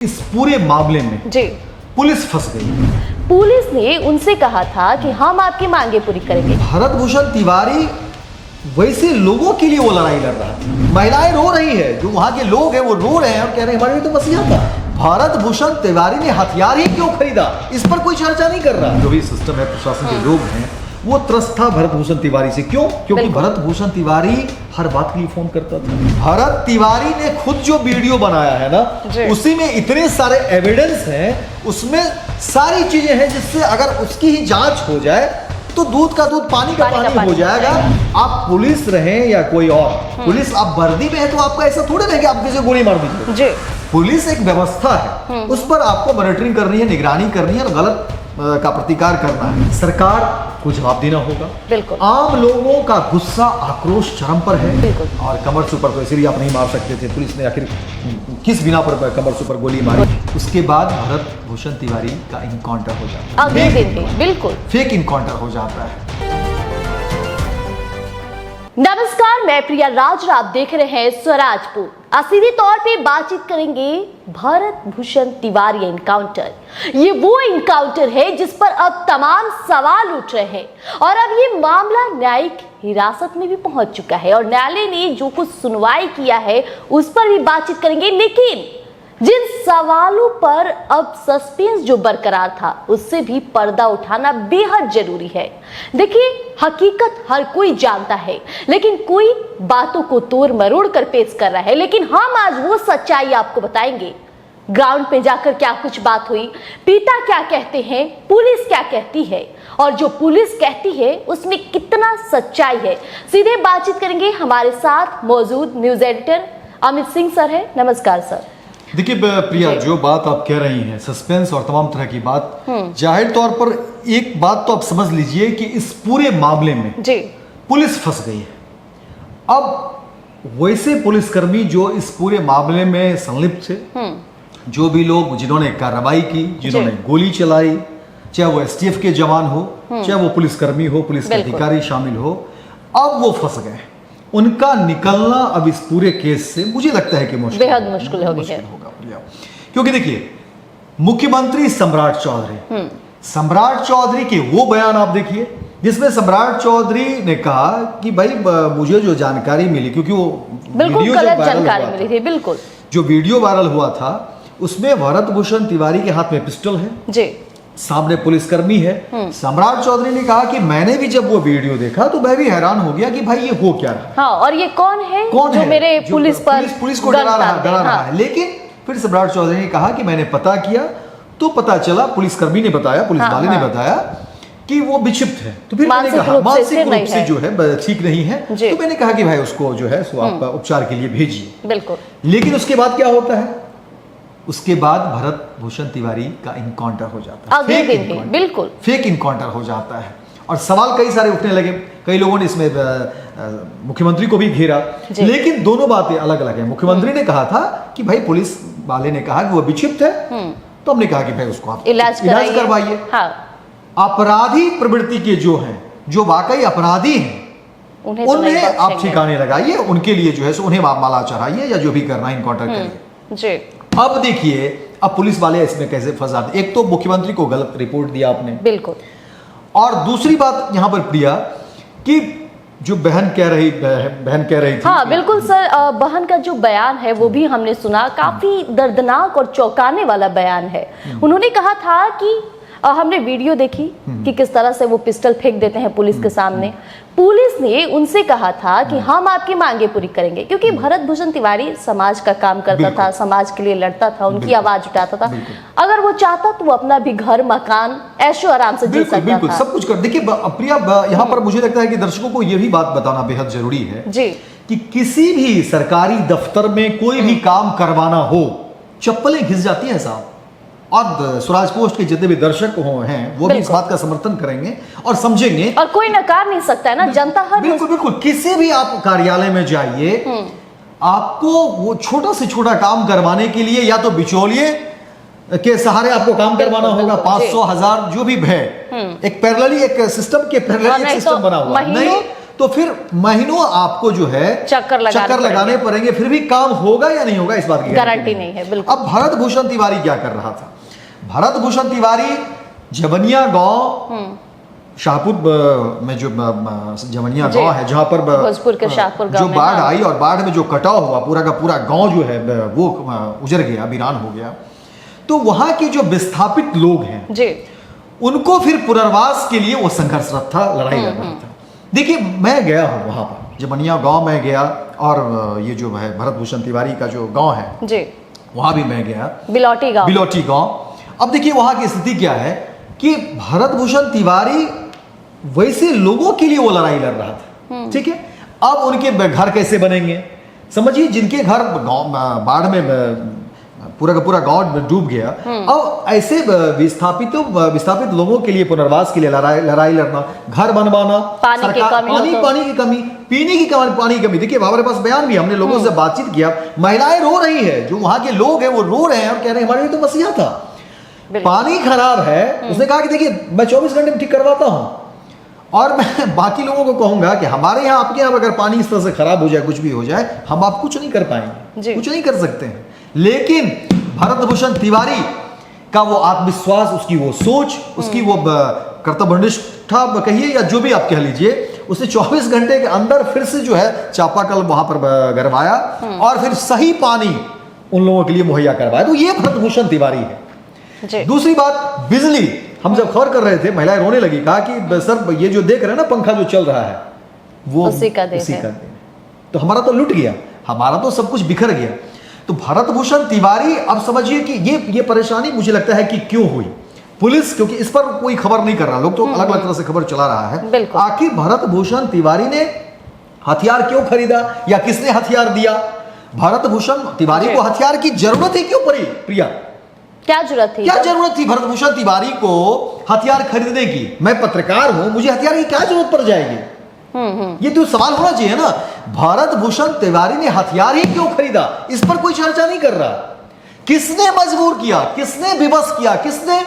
इस पूरे मामले में जी पुलिस फंस गई। पुलिस ने उनसे कहा था कि हम आपकी मांगे पूरी करेंगे। भरत भूषण तिवारी वैसे लोगों के लिए वो लड़ाई लड़ रहा है। महिलाएं रो रही है, जो वहां के लोग हैं वो रो रहे हैं और कह रहे हैं हमारे लिए तो मसीहा था। भरत भूषण तिवारी ने हथियार ही क्यों खरीदा, इस पर कोई चर्चा नहीं कर रहा। जो भी सिस्टम है, प्रशासन के लोग हैं, वो त्रस्त था भरत भूषण तिवारी से। क्यों? क्योंकि भरत भूषण तिवारी हर बात के लिए फोन करता था। भरत तिवारी ने खुद जो वीडियो बनाया है ना, उसी में इतने सारे एविडेंस हैं, उसमें सारी चीजें हैं जिससे अगर उसकी ही जांच हो जाए तो दूध का दूध पानी का पानी हो जाएगा। आप पुलिस रहें या कोई और, पुलिस आप वर्दी में है तो आपका ऐसा थोड़े ना कि आप किसी को गोली मार दीजिए। पुलिस एक व्यवस्था है, उस पर आपको मॉनिटरिंग करनी है, निगरानी करनी है और गलत का प्रतिकार करना है। सरकार को जवाब देना होगा। बिल्कुल। आम लोगों का गुस्सा आक्रोश चरम पर है। बिल्कुल। और कमर से ऊपर तो इसलिए आप नहीं मार सकते थे, पुलिस ने आखिर किस बिना पर कमर से ऊपर गोली मारी। उसके बाद भरत भूषण तिवारी का इनकाउंटर हो जाता है, अगले दिन भी बिल्कुल फेक इनकाउंटर हो जाता है। नमस्कार, मैं प्रिया राज और आप देख रहे हैं स्वराजपुर। सीधे तौर पे बातचीत करेंगे भरत भूषण तिवारी एनकाउंटर। ये वो एनकाउंटर है जिस पर अब तमाम सवाल उठ रहे हैं और अब ये मामला न्यायिक हिरासत में भी पहुंच चुका है और न्यायालय ने जो कुछ सुनवाई किया है उस पर भी बातचीत करेंगे। लेकिन जिन सवालों पर अब सस्पेंस जो बरकरार था, उससे भी पर्दा उठाना बेहद जरूरी है। देखिए, हकीकत हर कोई जानता है, लेकिन कोई बातों को तोड़ मरोड़ कर पेश कर रहा है। लेकिन हम आज वो सच्चाई आपको बताएंगे। ग्राउंड पे जाकर क्या कुछ बात हुई, पिता क्या कहते हैं, पुलिस क्या कहती है और जो पुलिस कहती है उसमें कितना सच्चाई है। सीधे बातचीत करेंगे। हमारे साथ मौजूद news editor Amit Singh sir है। नमस्कार सर। देखिए प्रिया, जो बात आप कह रही हैं, सस्पेंस और तमाम तरह की बात, जाहिर तौर पर एक बात तो आप समझ लीजिए कि इस पूरे मामले में पुलिस फंस गई है। अब वैसे पुलिसकर्मी जो इस पूरे मामले में संलिप्त थे, जो भी लोग जिन्होंने कार्रवाई की, जिन्होंने गोली चलाई, चाहे वो एसटीएफ के जवान हो, चाहे वो पुलिसकर्मी हो, पुलिस के अधिकारी शामिल हो, अब वो फंस गए। उनका निकलना अब इस पूरे केस से मुझे लगता है कि बेहद मुश्किल होगा। क्योंकि देखिए, मुख्यमंत्री सम्राट चौधरी के वो बयान आप देखिए जिसमें सम्राट चौधरी ने कहा कि भाई मुझे जो जानकारी मिली, क्योंकि वो बिल्कुल गलत जानकारी मिली थी, बिल्कुल जो वीडियो वायरल हुआ था उसमें भरत भूषण तिवारी के हाथ में पिस्टल है जी, सामने पुलिसकर्मी है। सम्राट चौधरी ने कहा कि मैंने भी जब वो वीडियो देखा तो मैं भी हैरान हो गया कि भाई ये हो क्या रहा। हाँ, और ये कौन है जो मेरे पुलिस को डरा रहा है। लेकिन फिर सम्राट चौधरी ने कहा कि मैंने पता किया तो पता चला, पुलिसकर्मी ने बताया, पुलिस वाले ने बताया कि वो विक्षिप्त है। तो फिर मैंने कहा मानसिक रूप से जो है ठीक नहीं है, तो मैंने कहा कि भाई उसको जो है आप उपचार के लिए भेजिए। बिल्कुल। लेकिन उसके बाद क्या होता है, उसके बाद भरत भूषण तिवारी का इनकाउंटर हो जाता है, अगले दिन ही बिल्कुल फेक इनकाउंटर हो जाता है। और सवाल कई सारे उठने लगे, कई लोगों ने इसमें मुख्यमंत्री को भी घेरा, लेकिन दोनों बातें अलग अलग है। मुख्यमंत्री ने कहा था कि भाई पुलिस वाले ने कहा कि वो विक्षिप्त है, तो हमने कहा कि भाई उसको आप इलाज करवाइए। अपराधी प्रवृत्ति के जो हैं, जो वाकई अपराधी हैं, उन्हें आप ठिकाने लगाइए, उनके लिए जो है सो उन्हें माला चढ़ाइए या जो भी करना है इनकाउंटर करिए। अब देखिए, अब पुलिस वाले इसमें कैसे फंस जाते। एक तो मुख्यमंत्री को गलत रिपोर्ट दिया आपने, बिल्कुल, और दूसरी बात यहाँ पर प्रिया कि जो बहन कह रही थी। हाँ बिल्कुल सर, बहन का जो बयान है वो भी हमने सुना, काफी दर्दनाक और चौंकाने वाला बयान है। उन्होंने कहा था कि हमने वीडियो देखी कि किस तरह से वो पिस्टल फेंक देते हैं पुलिस के सामने। पुलिस ने उनसे कहा था कि हम आपकी मांगे पूरी करेंगे, क्योंकि भरत भूषण तिवारी समाज का काम करता था, समाज के लिए लड़ता था, उनकी आवाज उठाता था। अगर वो चाहता तो वो अपना भी घर मकान ऐशो आराम से जी सकता था, सब कुछ कर। देखिए प्रिया, यहाँ पर मुझे लगता है कि दर्शकों को ये भी बात बताना बेहद जरूरी है जी, कि किसी भी सरकारी दफ्तर में कोई भी काम करवाना हो, चप्पलें घिस जाती हैं साहब। और स्वराज पोस्ट के जितने भी दर्शक हैं वो भी इस बात का समर्थन करेंगे और समझेंगे, और कोई नकार नहीं सकता है ना, जनता हर बिल्कुल किसी भी आप कार्यालय में जाइए, आपको वो छोटा से छोटा काम करवाने के लिए या तो बिचौलिए के सहारे आपको काम करवाना होगा, 500 1000 जो भी है, एक पैरेलली एक सिस्टम के पैरेलली सिस्टम बना हुआ, नहीं तो फिर महीनों आपको जो है चक्कर लगाने पड़ेंगे, फिर भी काम होगा या नहीं होगा इस बात की गारंटी नहीं है। बिल्कुल। अब भरत भूषण तिवारी क्या कर रहा था? भरत भूषण तिवारी जवनिया गांव, शाहपुर में जो जवनिया गांव है, जहां पर भोजपुर के शाहपुर गांव जो में, बाढ़ हाँ। आई और बाढ़ में जो कटाव हुआ, पूरा का पूरा गांव जो है वो उजड़ गया, वीरान हो गया। तो वहां के जो विस्थापित लोग हैं जी, उनको फिर पुनर्वास के लिए वो संघर्षरत था, लड़ाई लड़ रहा था। देखिए, मैं गया हूं वहां पर, जवनिया गांव में गया, और ये जो है भरत भूषण तिवारी का जो गांव है जी, वहां भी मैं गया, बिलोटी गांव। अब देखिए वहां की स्थिति क्या है कि भरत भूषण तिवारी वैसे लोगों के लिए वो लड़ाई लड़ रहा था, ठीक है। अब उनके घर कैसे बनेंगे, समझिए, जिनके घर बाढ़ में पूरा का पूरा गांव डूब गया, अब ऐसे विस्थापित लोगों के लिए पुनर्वास के लिए लड़ाई लड़ना, घर बनवाना, पानी की कमी, पीने की पानी की कमी। देखिए हमारे पास बयान भी, हमने लोगों से बातचीत किया, महिलाएं रो रही है, जो वहां के लोग हैं वो रो रहे हैं और कह रहे हैं हमारे लिए तो मसीहा था, पानी खराब है। उसने कहा कि देखिए मैं 24 घंटे में ठीक करवाता हूं, और मैं बाकी लोगों को कहूंगा कि हमारे यहाँ, आपके यहाँ अगर पानी इस तरह से खराब हो जाए, कुछ भी हो जाए, हम आप कुछ नहीं कर पाएंगे, कुछ नहीं कर सकते हैं। लेकिन भरत भूषण तिवारी का वो आत्मविश्वास, उसकी वो सोच, उसकी वो कर्तव्यनिष्ठा कहिए या जो भी आप कह लीजिए, उसने 24 घंटे के अंदर फिर से जो है चापाकल वहां पर गरवाया और फिर सही पानी उन लोगों के लिए मुहैया करवाया। तो ये भरत भूषण तिवारी है। दूसरी बात, बिजली, हम जब खबर कर रहे थे, महिलाएं रोने लगी, कहा कि सर ये जो देख रहे हैं ना पंखा जो चल रहा है वो उसी का देन है। तो हमारा तो लुट गया, हमारा तो सब कुछ बिखर गया। तो भरत भूषण तिवारी, अब समझिए कि ये परेशानी मुझे लगता है कि क्यों हुई। पुलिस, क्योंकि इस पर कोई खबर नहीं कर रहा, लोग तो अलग अलग तरह से खबर चला रहा है। आखिर भरत भूषण तिवारी ने हथियार क्यों खरीदा या किसने हथियार दिया? भरत भूषण तिवारी को हथियार की जरूरत ही क्यों पड़ी? प्रिया, क्या जरूरत थी भरत भूषण तिवारी को हथियार खरीदने की? मैं पत्रकार हूं, मुझे हथियार की क्या जरूरत पड़ जाएगी? ये तो सवाल होना चाहिए ना। भरत भूषण तिवारी ने हथियार ही क्यों खरीदा, इस पर कोई चर्चा नहीं कर रहा। किसने मजबूर किया, किसने विवश किया, किसने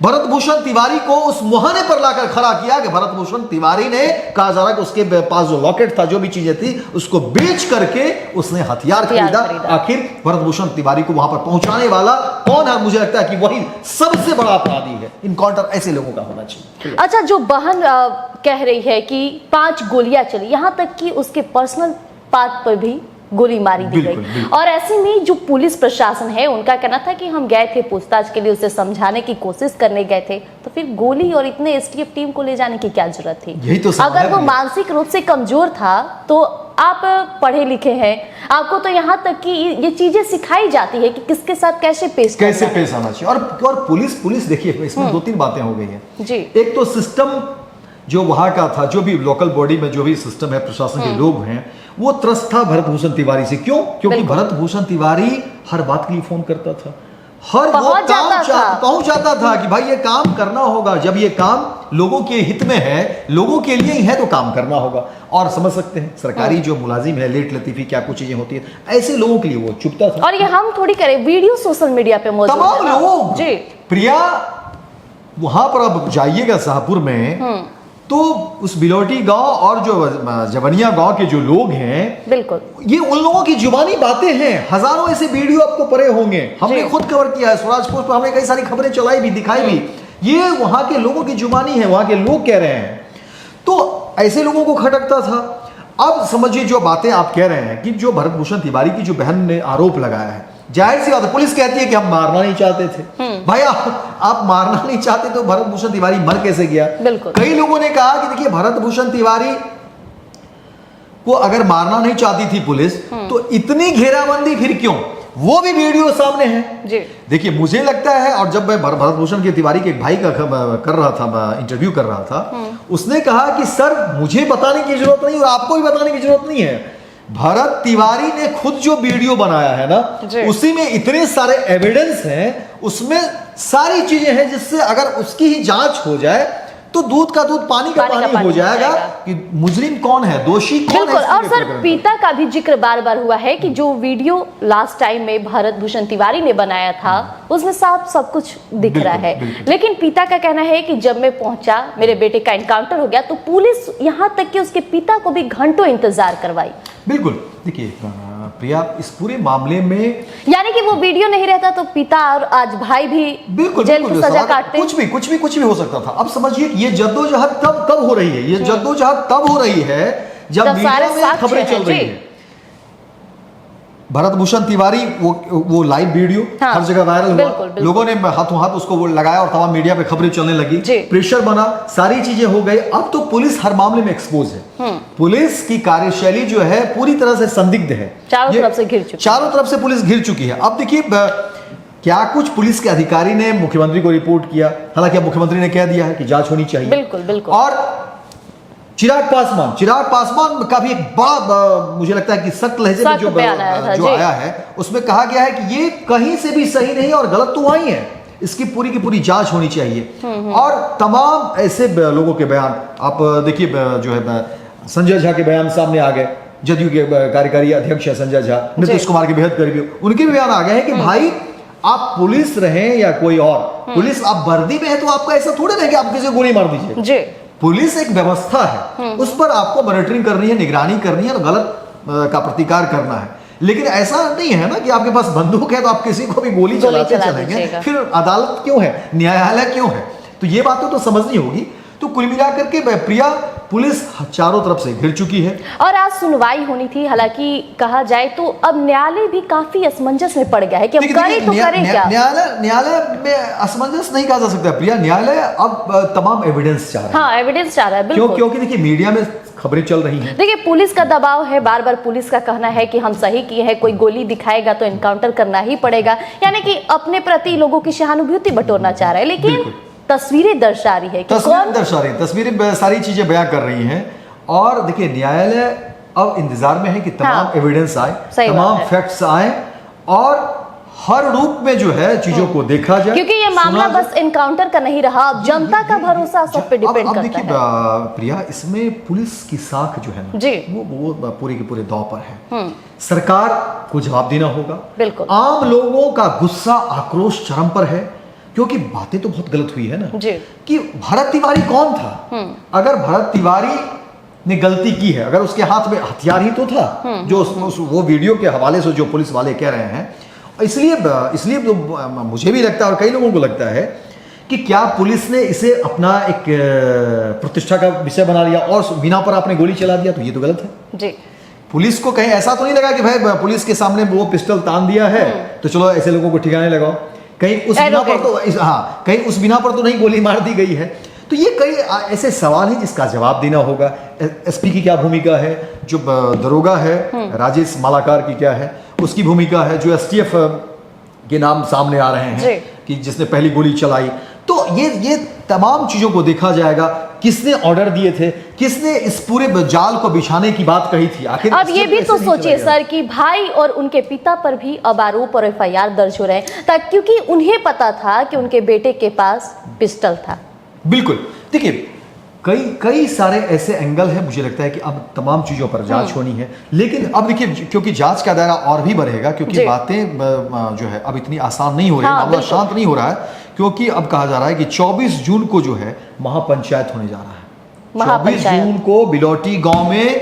भरत भूषण तिवारी को उस मुहाने पर लाकर खड़ा किया कि भरत भूषण तिवारी ने कहा जा रहा है कि उसके पास जो लॉकेट था, जो भी चीजें थी, उसको बेच करके उसने हथियार खरीदा। आखिर भरत भूषण तिवारी को वहां पर पहुंचाने वाला कौन है? मुझे लगता है कि वही सबसे बड़ा अपराधी है। इनकाउंटर ऐसे लोगों का होना चाहिए। अच्छा, जो बहन कह रही है कि 5 गोलियां चली, यहां तक कि उसके पर्सनल पार्ट पर भी गोली मारी दी गई, और ऐसे में जो पुलिस प्रशासन है उनका कहना था कि हम गए थे पूछताछ के लिए, उसे समझाने की कोशिश करने गए थे, तो फिर गोली और इतने एसटीएफ टीम को ले जाने की क्या जरूरत थी? यही तो अगर वो मानसिक रूप से कमजोर था, तो आप पढ़े लिखे हैं, आपको तो यहाँ तक कि ये चीजें सिखाई जाती है कि किसके साथ कैसे पेश आना चाहिए। और पुलिस देखिए, इसमें 2-3 बातें हो गई हैं जी। एक तो सिस्टम जो वहां का था, जो भी लोकल बॉडी में जो भी सिस्टम है, प्रशासन के लोग हैं, वो त्रस्त था भरत भूषण तिवारी से। क्यों? क्योंकि भरत भूषण तिवारी हर बात के लिए फोन करता था, हर पहुंच जाता था कि भाई ये काम करना होगा, जब ये काम लोगों के हित में है, लोगों के लिए ही है, तो काम करना होगा। और समझ सकते हैं सरकारी जो मुलाजिम है, लेट लतीफी क्या कुछ चीजें होती है, ऐसे लोगों के लिए वो चुपता था। और ये हम थोड़ी करें, वीडियो सोशल मीडिया पे मौजूद तमाम लोग जी। प्रिया, वहां पर अब जाइएगा शाहपुर में, तो उस बिलोटी गांव और जो जवनिया गांव के जो लोग हैं, बिल्कुल ये उन लोगों की जुबानी बातें हैं। हजारों ऐसे वीडियो आपको पड़े होंगे, हमने खुद कवर किया है, स्वराज पोस्ट पर हमने कई सारी खबरें चलाई भी, दिखाई भी। ये वहां के लोगों की जुबानी है, वहां के लोग कह रहे हैं। तो ऐसे लोगों को खटकता था। अब समझिए जो बातें आप कह रहे हैं कि जो भरत भूषण तिवारी की जो बहन ने आरोप लगाया है, जाहिर सी बात है, पुलिस कहती है कि हम मारना नहीं चाहते थे। भाई आप मारना नहीं चाहते तो भरत भूषण तिवारी मर कैसे गया? कई लोगों ने कहा कि देखिए भरत भूषण तिवारी को अगर मारना नहीं चाहती थी पुलिस, तो इतनी घेराबंदी फिर क्यों? वो भी वीडियो सामने है। देखिए मुझे लगता है, और जब मैं भरत भूषण के तिवारी के एक भाई का कर रहा था, इंटरव्यू कर रहा था, उसने कहा कि सर मुझे बताने की जरूरत नहीं और आपको भी बताने की जरूरत नहीं है। भरत तिवारी ने खुद जो वीडियो बनाया है ना, उसी में इतने सारे एविडेंस हैं, उसमें सारी चीजें हैं जिससे अगर उसकी ही जांच हो जाए तो दूध का दूध पानी का पानी हो जाएगा कि मुजरिम कौन है, दोषी कौन है। बिल्कुल। और सर पिता का भी जिक्र बार बार हुआ है कि जो वीडियो लास्ट टाइम में भरत भूषण तिवारी ने बनाया था उसमें साफ सब कुछ दिख रहा है, लेकिन पिता का कहना है कि जब मैं पहुंचा मेरे बेटे का एनकाउंटर हो गया तो पुलिस यहां तक कि उसके पिता को भी घंटों इंतजार करवाई। बिल्कुल। देखिए प्रिया, इस पूरे मामले में यानी कि वो वीडियो नहीं रहता तो पिता और आज भाई भी बिल्कुल जेल की सजा काटते। कुछ भी हो सकता था। अब समझिए कि ये जद्दोजहद कब हो रही है, ये जद्दोजहद तब हो रही है जब मीडिया में खबरें चल रही है। भरत भूषण तिवारी वो लाइव वीडियो हर जगह वायरल हुआ, लोगों ने हाथों हाथ उसको वो लगाया और तमाम मीडिया पे खबरें चलने लगी, प्रेशर बना, सारी चीजें हो गई। अब तो पुलिस हर मामले में एक्सपोज है। पुलिस की कार्यशैली जो है पूरी तरह से संदिग्ध है, चारों तरफ से घिर चुकी, चारों तरफ से पुलिस घिर चुकी है। अब देखिए क्या कुछ पुलिस के अधिकारी ने मुख्यमंत्री को रिपोर्ट किया, हालांकि अब मुख्यमंत्री ने कह दिया है कि जांच होनी चाहिए। बिल्कुल। और चिराग पासवान का भी एक बड़ा मुझे लगता है कि सख्त लहजे में जो आया है उसमें कहा गया है कि ये कहीं से भी सही नहीं और गलत तो वही है, इसकी पूरी की पूरी जांच होनी चाहिए। और तमाम ऐसे लोगों के बयान आप देखिए, जो है संजय झा के बयान सामने आ गए, जदयू के कार्यकारी अध्यक्ष है संजय झा, नीतीश कुमार के बेहद करीबी, उनके भी बयान आ गए हैं कि भाई आप पुलिस रहे या कोई और, पुलिस आप वर्दी में है तो आपका ऐसा थोड़े ना कि आप किसी को गोली मार दीजिए। पुलिस एक व्यवस्था है, उस पर आपको मॉनिटरिंग करनी है, निगरानी करनी है और गलत का प्रतिकार करना है। लेकिन ऐसा नहीं है ना कि आपके पास बंदूक है तो आप किसी को भी गोली चलाते चलेंगे, फिर अदालत क्यों है, न्यायालय क्यों है? तो ये बातें तो समझनी होगी। तो कुल मिलाकर के प्रिया, पुलिस चारों तरफ से घिर चुकी है। और आज सुनवाई होनी थी, हालांकि कहा जाए तो अब न्यायालय भी काफी असमंजस में पड़ गया है कि अब करे तो करे क्या। न्यायालय में असमंजस नहीं कहा जा सकता प्रिया, न्यायालय अब तमाम एविडेंस चाह रहा है। हाँ, एविडेंस चाह रहा है, बिल्कुल। क्योंकि देखिए मीडिया में खबरें चल रही हैं। देखिए पुलिस का दबाव है, बार बार पुलिस का कहना है कि हम सही किए हैं, कोई गोली दिखाएगा तो एनकाउंटर करना ही पड़ेगा, यानी कि अपने प्रति लोगों की सहानुभूति बटोरना चाह रहा है। लेकिन तस्वीरें दर्शा रही है कि तस्वीरें सारी चीजें बयां कर रही हैं। और देखिए न्यायालय अब इंतजार में है कि तमाम एविडेंस आए, तमाम फैक्ट्स आए और हर रूप में जो है चीजों को देखा जाए, क्योंकि ये मामला बस एनकाउंटर का नहीं रहा, अब जनता का भरोसा सब पे डिपेंड करता है। देखिए प्रिया, इसमें पुलिस की साख जो है ना वो पूरे के पूरे दांव पर है। सरकार को जवाब देना होगा। बिल्कुल। आम लोगों का गुस्सा, आक्रोश चरम पर है, क्योंकि बातें तो बहुत गलत हुई है ना कि भरत तिवारी कौन था। अगर भरत तिवारी ने गलती की है, अगर उसके हाथ में हथियार ही तो था, जो वो वीडियो के हवाले से जो पुलिस वाले कह रहे हैं, इसलिए तो मुझे भी लगता है और कई लोगों को लगता है कि क्या पुलिस ने इसे अपना एक प्रतिष्ठा का विषय बना लिया और बिना पर आपने गोली चला दिया, तो ये तो गलत है जी। पुलिस को कहीं ऐसा तो नहीं लगा कि भाई पुलिस के सामने वो पिस्टल तान दिया है तो चलो ऐसे लोगों को ठिकाने लगाओ, कहीं उस बिना पर तो कहीं उस बिना पर तो नहीं गोली मार दी गई है। तो ये कई ऐसे सवाल हैं जिसका जवाब देना होगा। एसपी की क्या भूमिका है, जो दरोगा है राजेश मालाकार की क्या है उसकी भूमिका है, जो एसटीएफ के नाम सामने आ रहे हैं कि जिसने पहली गोली चलाई, तो ये तमाम चीजों को देखा जाएगा। किसने ऑर्डर दिए थे, किसने इस पूरे जाल को बिछाने की बात कही थी, आखिर अब ये भी तो सोचिए सर कि भाई और उनके पिता पर भी अब आरोप और एफआईआर दर्ज हो रहे हैं, क्योंकि उन्हें पता था कि उनके बेटे के पास पिस्टल था। बिल्कुल। देखिए कई सारे ऐसे एंगल हैं, मुझे लगता है कि अब तमाम चीजों पर जांच होनी है। लेकिन अब देखिए क्योंकि जांच का दायरा और भी बढ़ेगा, क्योंकि बातें जो है अब इतनी आसान नहीं हो रही है, मामला शांत नहीं हो रहा है, क्योंकि अब कहा जा रहा है कि 24 जून को जो है महापंचायत होने जा रहा है। 24 जून को बिलौटी गांव में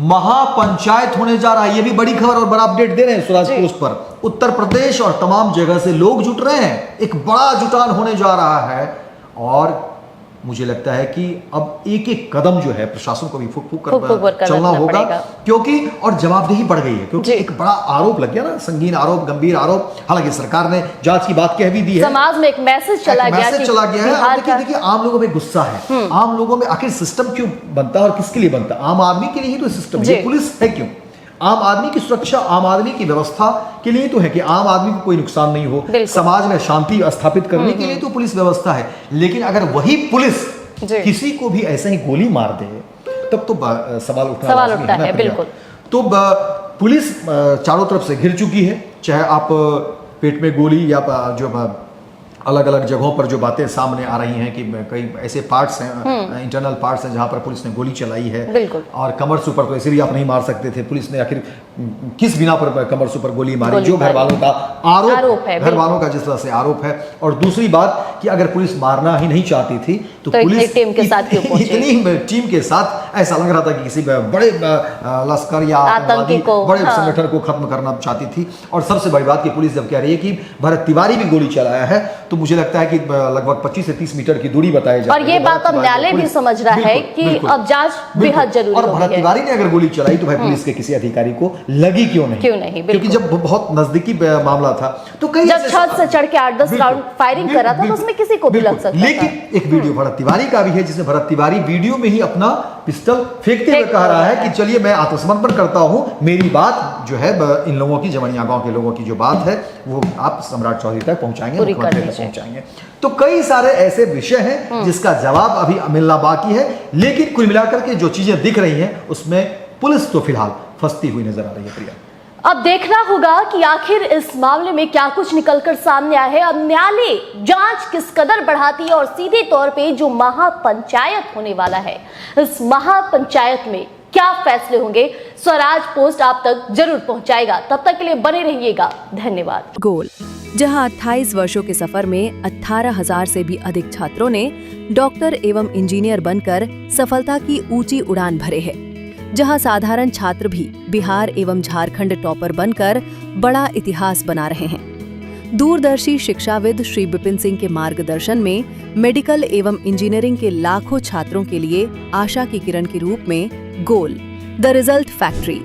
महापंचायत होने जा रहा है। ये भी बड़ी खबर और बड़ा अपडेट दे रहे हैं स्वराज पोस्ट पर। उत्तर प्रदेश और तमाम जगह से लोग जुट रहे हैं, एक बड़ा जुटान होने जा रहा है। और मुझे लगता है कि अब एक एक कदम जो है प्रशासन को भी फूक कर चलना होगा, क्योंकि और जवाबदेही बढ़ गई है, क्योंकि एक बड़ा आरोप लग गया ना, संगीन आरोप, गंभीर आरोप। हालांकि सरकार ने जांच की बात कह भी दी है, समाज में एक मैसेज चला गया है। देखिए आम लोगों में गुस्सा है, आम लोगों में आखिर सिस्टम क्यों बनता है और किसके लिए बनता है? आम आदमी के लिए ही तो सिस्टम है, पुलिस है क्यों? आम आदमी की सुरक्षा, आम आदमी की व्यवस्था के लिए तो है कि आम आदमी को कोई नुकसान नहीं हो, समाज में शांति स्थापित करने के लिए तो पुलिस व्यवस्था है। लेकिन अगर वही पुलिस किसी को भी ऐसे ही गोली मार दे तब तो सवाल उठता है। बिल्कुल। तो पुलिस चारों तरफ से घिर चुकी है, चाहे आप पेट में गोली या जो अलग अलग जगहों पर जो बातें सामने आ रही हैं कि कई ऐसे पार्ट्स हैं, इंटरनल पार्ट्स हैं जहां पर पुलिस ने गोली चलाई है। बिल्कुल। और कमर से ऊपर तो ऐसे भी आप नहीं मार सकते थे, पुलिस ने आखिर किस बिना पर कमर से ऊपर गोली मारी, जो घर वालों का आरोप है, घर वालों का जिस तरह से आरोप है। और दूसरी बात कि अगर पुलिस मारना ही नहीं चाहती थी तो पुलिस टीम के साथ क्यों पहुंची? इतनी टीम के साथ ऐसा लग रहा था कि किसी बड़े लश्कर या आतंकी को, बड़े संगठन को खत्म करना चाहती थी। और सबसे बड़ी बात कि पुलिस जब कह रही है कि भरत तिवारी भी गोली चलाया है, तो मुझे लगता है कि लगभग 25 से 30 मीटर की दूरी बताई जाती है। और ये बात अब न्यायालय भी समझ रहा है कि अब जांच बेहद जरूरी है। और भरत तिवारी ने अगर गोली चलाई तो भाई पुलिस के किसी अधिकारी को लगी क्यों नहीं? क्योंकि जब बहुत नजदीकी मामला था तो कई जब छत से चढ़ के 8-10 राउंड फायरिंग करा था तो उसमें किसी को भी लग सकता था। लेकिन एक वीडियो भरत तिवारी का भी है जिसमें भरत तिवारी वीडियो में ही अपना पिस्टल फेंकते हुए कह रहा है कि चलिए मैं आत्मसमर्पण करता हूं, मेरी बात जो है इन लोगों की, जमनिया गांव के लोगों की जो बात है वो आप सम्राट चौधरी तक पहुंचाएंगे, मुख्यमंत्री तक पहुंचाएंगे। तो कई सारे ऐसे विषय हैं जिसका जवाब अभी मिलना बाकी है। लेकिन कुल मिलाकर के जो चीजें दिख रही हैं उसमें पुलिस तो फिलहाल फंसती हुई नजर आ रही है। प्रिया, अब देखना होगा कि आखिर इस मामले में क्या कुछ निकलकर सामने आया है। अब न्यायालय जांच किस कदर बढ़ाती है और सीधे तौर पे जो महापंचायत होने वाला है, इस महापंचायत में क्या फैसले होंगे, स्वराज पोस्ट आप तक जरूर पहुंचाएगा। तब तक के लिए बने रहिएगा। धन्यवाद। गोल, जहां 28 वर्षों के सफर में 18,000 से भी अधिक छात्रों ने डॉक्टर एवं इंजीनियर बनकर सफलता की ऊंची उड़ान भरे है, जहां साधारण छात्र भी बिहार एवं झारखंड टॉपर बनकर बड़ा इतिहास बना रहे हैं। दूरदर्शी शिक्षाविद श्री विपिन सिंह के मार्गदर्शन में मेडिकल एवं इंजीनियरिंग के लाखों छात्रों के लिए आशा की किरण के रूप में गोल, द रिजल्ट फैक्ट्री,